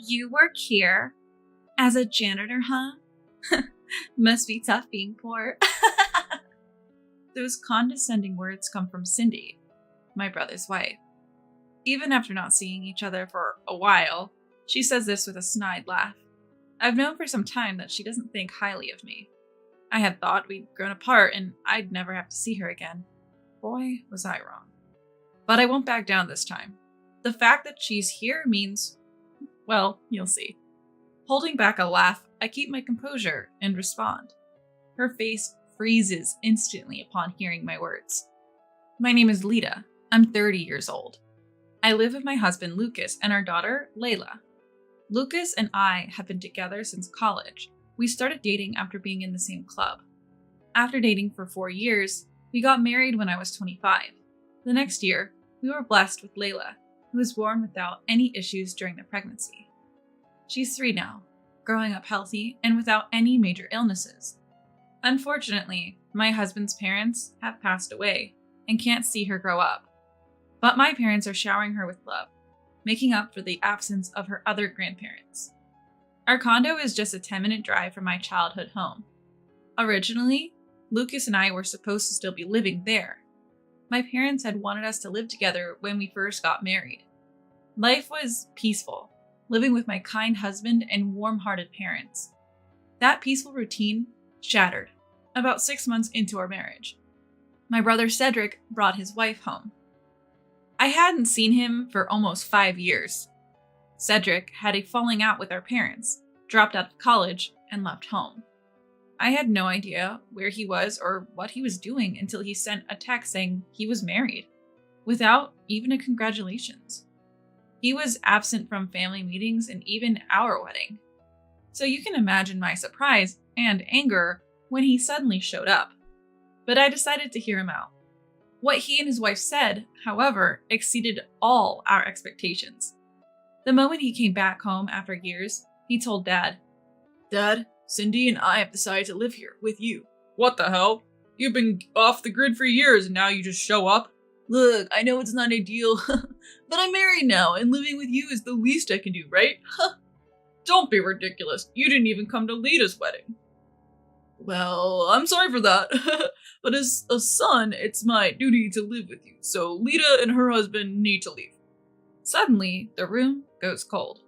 You work here as a janitor, huh? Must be tough being poor. Those condescending words come from Cindy, my brother's wife. Even after not seeing each other for a while, she says this with a snide laugh. I've known for some time that she doesn't think highly of me. I had thought we'd grown apart and I'd never have to see her again. Boy, was I wrong. But I won't back down this time. The fact that she's here means, well, you'll see. Holding back a laugh, I keep my composure and respond. Her face freezes instantly upon hearing my words. My name is Lita. I'm 30 years old. I live with my husband Lucas and our daughter Layla. Lucas and I have been together since college. We started dating after being in the same club. After dating for 4 years, we got married when I was 25. The next year, we were blessed with Layla, who was born without any issues during the pregnancy. She's 3 now, growing up healthy and without any major illnesses. Unfortunately, my husband's parents have passed away and can't see her grow up. But my parents are showering her with love, making up for the absence of her other grandparents. Our condo is just a 10-minute drive from my childhood home. Originally, Lucas and I were supposed to still be living there. My parents had wanted us to live together when we first got married. Life was peaceful, living with my kind husband and warm-hearted parents. That peaceful routine shattered about 6 months into our marriage. My brother Cedric brought his wife home. I hadn't seen him for almost 5 years. Cedric had a falling out with our parents, dropped out of college, and left home. I had no idea where he was or what he was doing until he sent a text saying he was married, without even a congratulations. He was absent from family meetings and even our wedding. So you can imagine my surprise and anger when he suddenly showed up. But I decided to hear him out. What he and his wife said, however, exceeded all our expectations. The moment he came back home after years, he told Dad, "Dad, Cindy and I have decided to live here with you." "What the hell? You've been off the grid for years and now you just show up?" "Look, I know it's not ideal, but I'm married now and living with you is the least I can do, right?" "Don't be ridiculous. You didn't even come to Lita's wedding." "Well, I'm sorry for that, but as a son, it's my duty to live with you, so Lita and her husband need to leave." Suddenly, the room goes cold.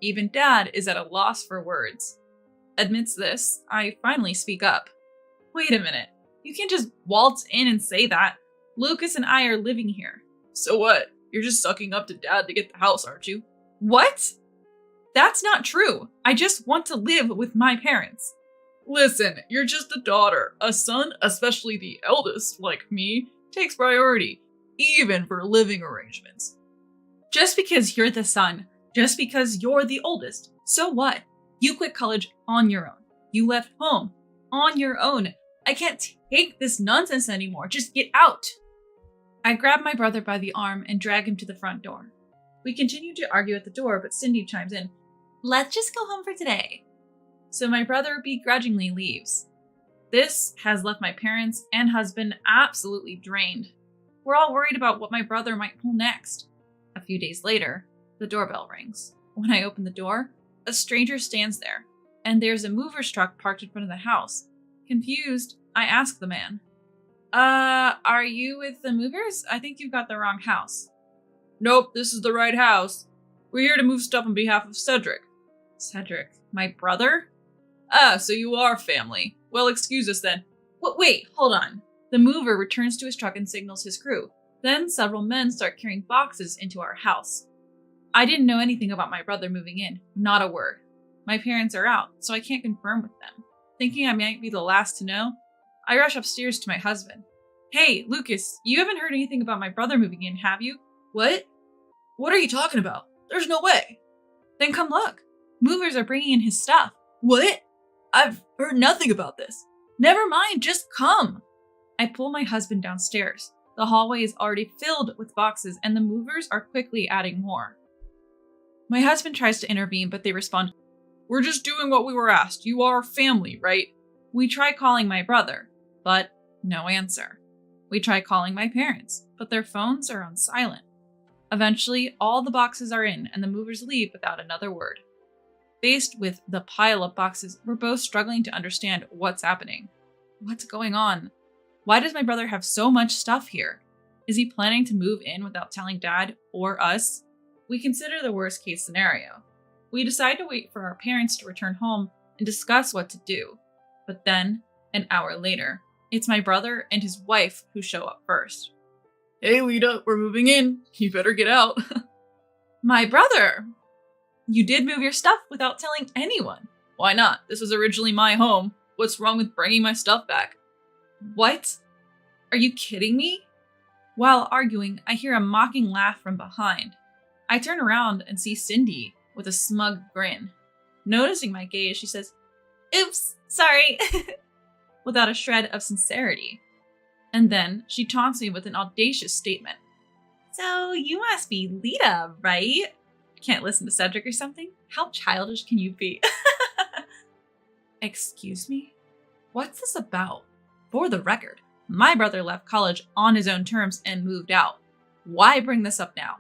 Even Dad is at a loss for words. Amidst this, I finally speak up. "Wait a minute. You can't just waltz in and say that. Lucas and I are living here." "So what? You're just sucking up to Dad to get the house, aren't you?" "What? That's not true. I just want to live with my parents." "Listen, you're just a daughter. A son, especially the eldest, like me, takes priority, even for living arrangements." "Just because you're the son, just because you're the oldest, so what? You quit college on your own. You left home on your own. I can't take this nonsense anymore. Just get out." I grab my brother by the arm and drag him to the front door. We continue to argue at the door, but Cindy chimes in, "Let's just go home for today." So my brother begrudgingly leaves. This has left my parents and husband absolutely drained. We're all worried about what my brother might pull next. A few days later, the doorbell rings. When I open the door, a stranger stands there, and there's a mover's truck parked in front of the house. Confused, I ask the man, "Are you with the movers? I think you've got the wrong house." "Nope, this is the right house. We're here to move stuff on behalf of Cedric." "Cedric? My brother?" "Ah, so you are family. Well, excuse us then." Wait, hold on." The mover returns to his truck and signals his crew. Then several men start carrying boxes into our house. I didn't know anything about my brother moving in, not a word. My parents are out, so I can't confirm with them. Thinking I might be the last to know, I rush upstairs to my husband. "Hey, Lucas, you haven't heard anything about my brother moving in, have you?" "What? What are you talking about? There's no way." "Then come look. Movers are bringing in his stuff." "What? I've heard nothing about this." "Never mind, just come." I pull my husband downstairs. The hallway is already filled with boxes and the movers are quickly adding more. My husband tries to intervene, but they respond, "We're just doing what we were asked. You are family, right?" We try calling my brother, but no answer. We try calling my parents, but their phones are on silent. Eventually, all the boxes are in and the movers leave without another word. Faced with the pile of boxes, we're both struggling to understand what's happening. What's going on? Why does my brother have so much stuff here? Is he planning to move in without telling Dad or us? We consider the worst case scenario. We decide to wait for our parents to return home and discuss what to do. But then, an hour later, it's my brother and his wife who show up first. Hey Lita, we're moving in. You better get out. My brother! You did move your stuff without telling anyone. Why not? This was originally my home. What's wrong with bringing my stuff back? What? Are you kidding me? While arguing, I hear a mocking laugh from behind. I turn around and see Cindy with a smug grin. Noticing my gaze, she says, "Oops, sorry," without a shred of sincerity. And then she taunts me with an audacious statement. So you must be Lita, right? Can't listen to Cedric or something? How childish can you be? Excuse me? What's this about? For the record, my brother left college on his own terms and moved out. Why bring this up now?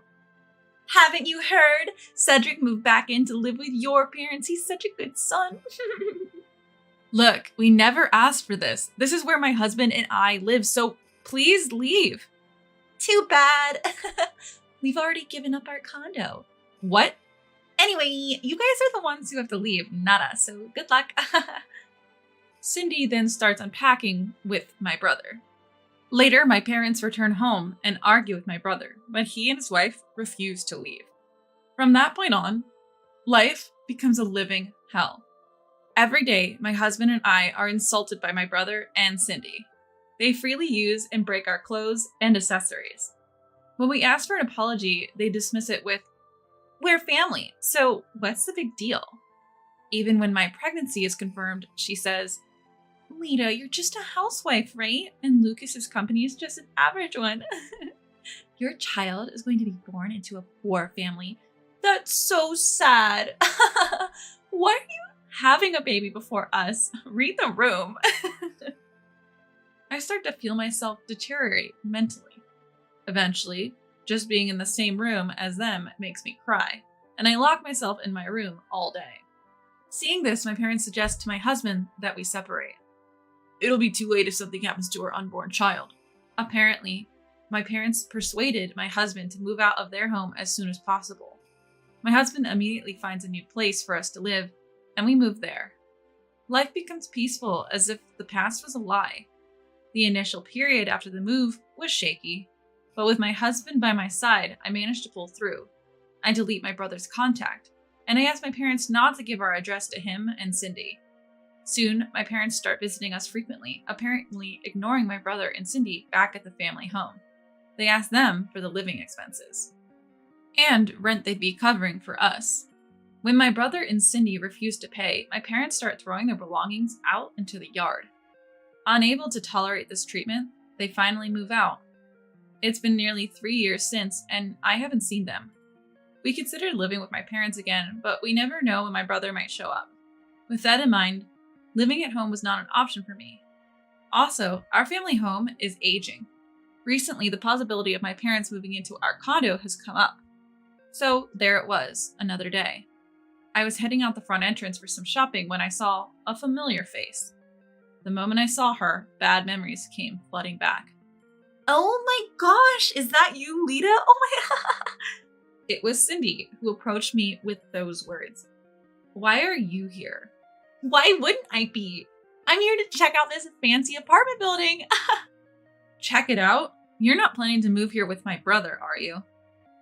Haven't you heard? Cedric moved back in to live with your parents. He's such a good son. Look, we never asked for this. This is where my husband and I live, so please leave. Too bad. We've already given up our condo. What? Anyway, you guys are the ones who have to leave, not us, so good luck. Cindy then starts unpacking with my brother. Later, my parents return home and argue with my brother, but he and his wife refuse to leave. From that point on, life becomes a living hell. Every day, my husband and I are insulted by my brother and Cindy. They freely use and break our clothes and accessories. When we ask for an apology, they dismiss it with, "We're family, so what's the big deal?" Even when my pregnancy is confirmed, she says, "Lita, you're just a housewife, right? And Lucas's company is just an average one." Your child is going to be born into a poor family. That's so sad. Why are you having a baby before us? Read the room. I start to feel myself deteriorate mentally. Eventually, just being in the same room as them makes me cry, and I lock myself in my room all day. Seeing this, my parents suggest to my husband that we separate. It'll be too late if something happens to our unborn child. Apparently, my parents persuaded my husband to move out of their home as soon as possible. My husband immediately finds a new place for us to live, and we move there. Life becomes peaceful as if the past was a lie. The initial period after the move was shaky, but with my husband by my side, I managed to pull through. I delete my brother's contact, and I ask my parents not to give our address to him and Cindy. Soon, my parents start visiting us frequently, apparently ignoring my brother and Cindy back at the family home. They ask them for the living expenses and rent they'd be covering for us. When my brother and Cindy refuse to pay, my parents start throwing their belongings out into the yard. Unable to tolerate this treatment, they finally move out. It's been nearly 3 years since, and I haven't seen them. We considered living with my parents again, but we never know when my brother might show up. With that in mind, living at home was not an option for me. Also, our family home is aging. Recently, the possibility of my parents moving into our condo has come up. So there it was, another day. I was heading out the front entrance for some shopping when I saw a familiar face. The moment I saw her, bad memories came flooding back. Oh my gosh, is that you, Lita? Oh my god. It was Cindy who approached me with those words. Why are you here? Why wouldn't I be? I'm here to check out this fancy apartment building. Check it out? You're not planning to move here with my brother, are you?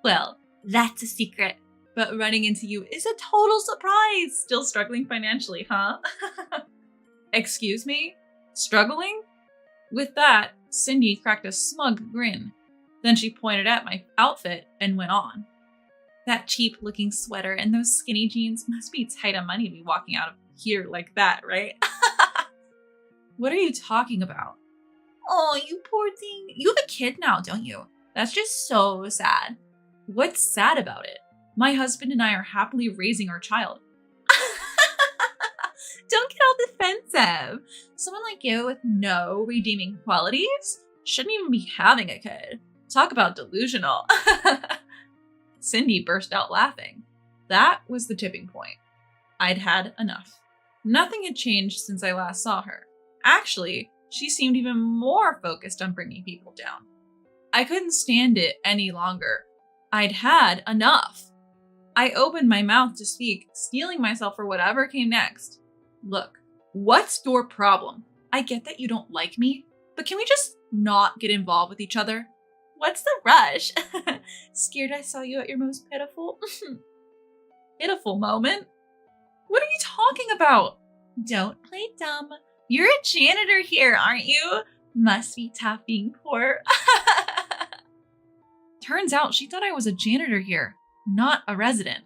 Well, that's a secret. But running into you is a total surprise. Still struggling financially, huh? Excuse me? Struggling? With that, Cindy cracked a smug grin. Then she pointed at my outfit and went on. That cheap-looking sweater and those skinny jeans must be tight on money to be walking out of here like that, right? What are you talking about? Oh, you poor thing. You have a kid now, don't you? That's just so sad. What's sad about it? My husband and I are happily raising our child. Don't get all defensive. Someone like you with no redeeming qualities shouldn't even be having a kid. Talk about delusional. Cindy burst out laughing. That was the tipping point. I'd had enough. Nothing had changed since I last saw her. Actually, she seemed even more focused on bringing people down. I couldn't stand it any longer. I'd had enough. I opened my mouth to speak, steeling myself for whatever came next. Look, what's your problem? I get that you don't like me, but can we just not get involved with each other? What's the rush? Scared I saw you at your most pitiful? Pitiful moment? What are you talking about? Don't play dumb. You're a janitor here, aren't you? Must be tough being poor. Turns out she thought I was a janitor here, not a resident.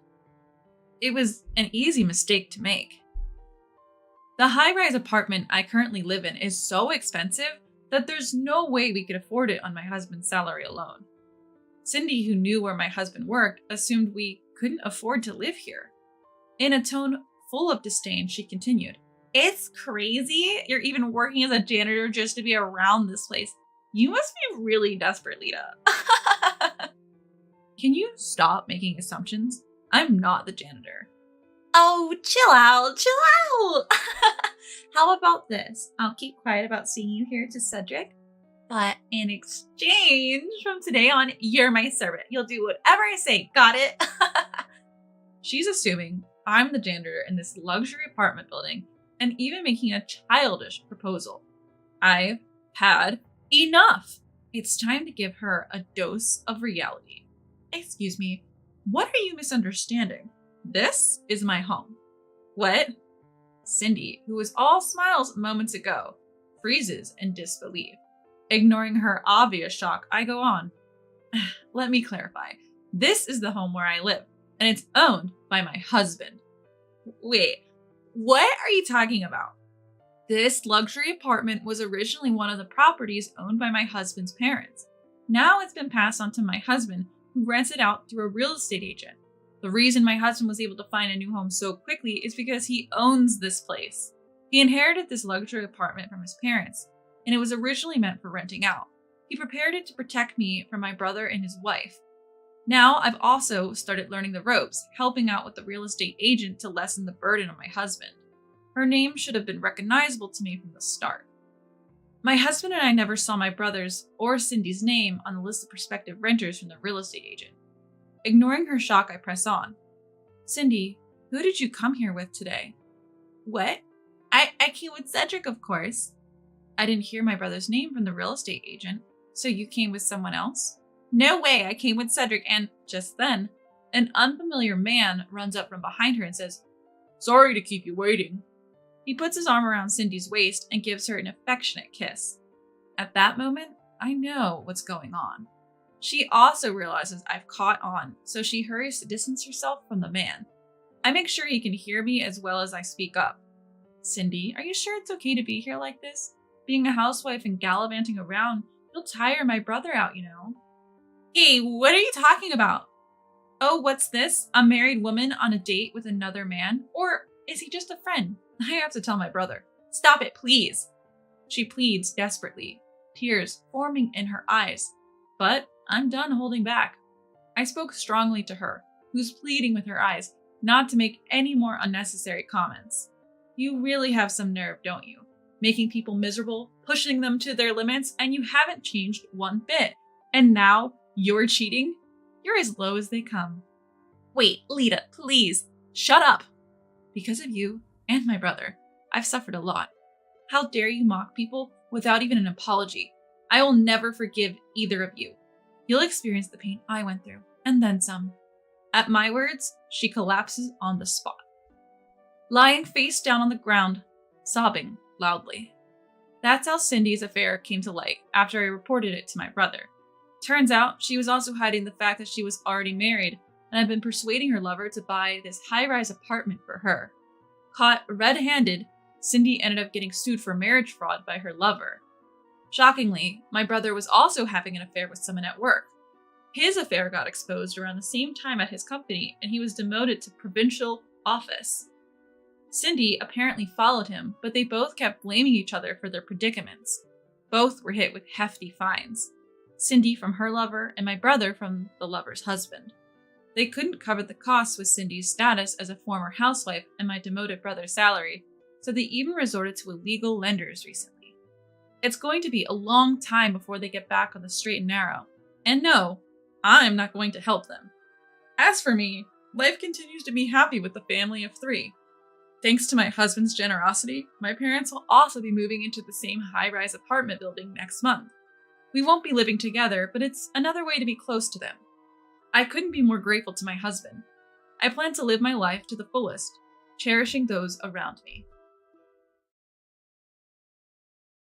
It was an easy mistake to make. The high-rise apartment I currently live in is so expensive that there's no way we could afford it on my husband's salary alone. Cindy, who knew where my husband worked, assumed we couldn't afford to live here. In a tone full of disdain, she continued, "It's crazy. You're even working as a janitor just to be around this place. You must be really desperate, Lita." Can you stop making assumptions? I'm not the janitor. Oh, chill out. How about this? I'll keep quiet about seeing you here to Cedric, but in exchange, from today on, you're my servant. You'll do whatever I say. Got it? She's assuming I'm the janitor in this luxury apartment building and even making a childish proposal. I've had enough. It's time to give her a dose of reality. Excuse me, what are you misunderstanding? This is my home. What? Cindy, who was all smiles moments ago, freezes in disbelief. Ignoring her obvious shock, I go on. Let me clarify. This is the home where I live, and it's owned by my husband. Wait, what are you talking about? This luxury apartment was originally one of the properties owned by my husband's parents. Now it's been passed on to my husband, who rents it out through a real estate agent. The reason my husband was able to find a new home so quickly is because he owns this place. He inherited this luxury apartment from his parents, and it was originally meant for renting out. He prepared it to protect me from my brother and his wife. Now I've also started learning the ropes, helping out with the real estate agent to lessen the burden on my husband. Her name should have been recognizable to me from the start. My husband and I never saw my brother's or Cindy's name on the list of prospective renters from the real estate agent. Ignoring her shock, I press on. Cindy, who did you come here with today? What? I came with Cedric, of course. I didn't hear my brother's name from the real estate agent, so you came with someone else? No way, I came with Cedric, and just then, an unfamiliar man runs up from behind her and says, "Sorry to keep you waiting." He puts his arm around Cindy's waist and gives her an affectionate kiss. At that moment, I know what's going on. She also realizes I've caught on, so she hurries to distance herself from the man. I make sure he can hear me as well as I speak up. Cindy, are you sure it's okay to be here like this? Being a housewife and gallivanting around, you'll tire my brother out, you know. Hey, what are you talking about? Oh, what's this? A married woman on a date with another man? Or is he just a friend? I have to tell my brother. Stop it, please. She pleads desperately, tears forming in her eyes. But I'm done holding back. I spoke strongly to her, who's pleading with her eyes, not to make any more unnecessary comments. You really have some nerve, don't you? Making people miserable, pushing them to their limits, and you haven't changed one bit. And now you're cheating? You're as low as they come. Wait, Lita, please, shut up. Because of you and my brother, I've suffered a lot. How dare you mock people without even an apology? I will never forgive either of you. You'll experience the pain I went through, and then some. At my words, she collapses on the spot, lying face down on the ground, sobbing loudly. That's how Cindy's affair came to light after I reported it to my brother. Turns out she was also hiding the fact that she was already married, and I've been persuading her lover to buy this high-rise apartment for her. Caught red-handed, Cindy ended up getting sued for marriage fraud by her lover. Shockingly, my brother was also having an affair with someone at work. His affair got exposed around the same time at his company, and he was demoted to provincial office. Cindy apparently followed him, but they both kept blaming each other for their predicaments. Both were hit with hefty fines. Cindy from her lover, and my brother from the lover's husband. They couldn't cover the costs with Cindy's status as a former housewife and my demoted brother's salary, so they even resorted to illegal lenders recently. It's going to be a long time before they get back on the straight and narrow. And no, I'm not going to help them. As for me, life continues to be happy with the family of 3. Thanks to my husband's generosity, my parents will also be moving into the same high-rise apartment building next month. We won't be living together, but it's another way to be close to them. I couldn't be more grateful to my husband. I plan to live my life to the fullest, cherishing those around me.